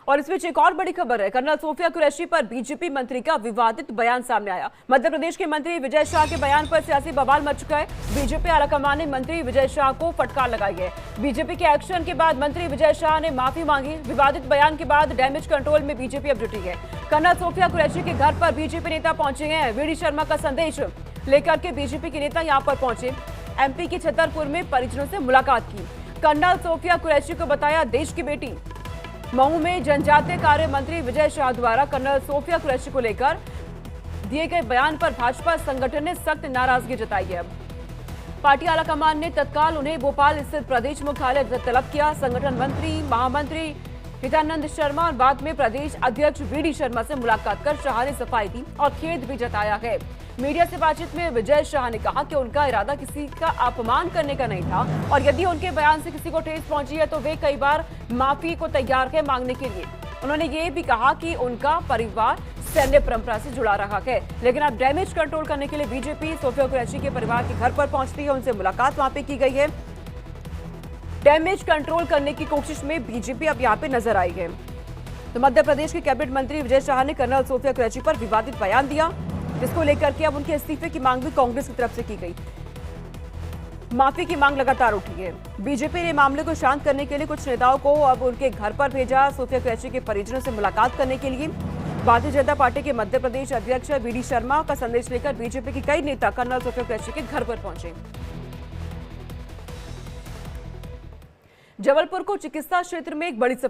और इस बीच एक और बड़ी खबर है। कर्नल सोफिया कुरैशी पर बीजेपी मंत्री का विवादित बयान सामने आया। मध्य प्रदेश के मंत्री विजय शाह के बयान पर सियासी बवाल मच चुका है। बीजेपी आलाकमान ने मंत्री विजय शाह को फटकार लगाई है। बीजेपी के एक्शन के बाद मंत्री विजय शाह ने माफी मांगी। विवादित बयान के बाद डैमेज कंट्रोल में बीजेपी अब जुटी है। कर्नल सोफिया कुरैशी के घर पर बीजेपी नेता पहुंचे हैं। वीडी शर्मा का संदेश लेकर के बीजेपी के नेता यहां पर पहुंचे। एमपी के छतरपुर में परिजनों से मुलाकात की। कर्नल सोफिया कुरैशी को बताया देश की बेटी। मऊ में जनजातीय कार्य मंत्री विजय शाह द्वारा कर्नल सोफिया कुरैशी को लेकर दिए गए बयान पर भाजपा संगठन ने सख्त नाराजगी जताई है। पार्टी आलाकमान ने तत्काल उन्हें भोपाल स्थित प्रदेश मुख्यालय तलब किया। संगठन मंत्री महामंत्री हितानंद शर्मा और बाद में प्रदेश अध्यक्ष वीडी शर्मा से मुलाकात कर शाह ने सफाई दी और खेद भी जताया है। मीडिया से बातचीत में विजय शाह ने कहा कि उनका इरादा किसी का अपमान करने का नहीं था और यदि उनके बयान से किसी को ठेस पहुंची है तो वे कई बार माफी को तैयार है मांगने के लिए। उन्होंने ये भी कहा कि उनका परिवार सैन्य परंपरा से जुड़ा रहा है, लेकिन अब डैमेज कंट्रोल करने के लिए बीजेपी सोफिया कुरैशी के परिवार के घर पर पहुंचती है। उनसे मुलाकात वहां पे की गई है। डैमेज कंट्रोल करने की कोशिश में बीजेपी अब यहाँ पे नजर आई है। तो मध्य प्रदेश के कैबिनेट मंत्री विजय शाह ने कर्नल सोफिया कुरैशी पर विवादित बयान दिया, जिसको लेकर के अब उनके इस्तीफे की मांग भी कांग्रेस की तरफ से की गई। माफी की मांग लगातार उठी है। बीजेपी ने मामले को शांत करने के लिए कुछ नेताओं को अब उनके घर पर भेजा। सोफिया कुरैशी के परिजनों से मुलाकात करने के लिए भारतीय जनता पार्टी के मध्य प्रदेश अध्यक्ष वीडी शर्मा का संदेश लेकर बीजेपी के कई नेता कर्नल सोफिया कुरैशी के घर पर पहुंचे। जबलपुर को चिकित्सा क्षेत्र में एक बड़ी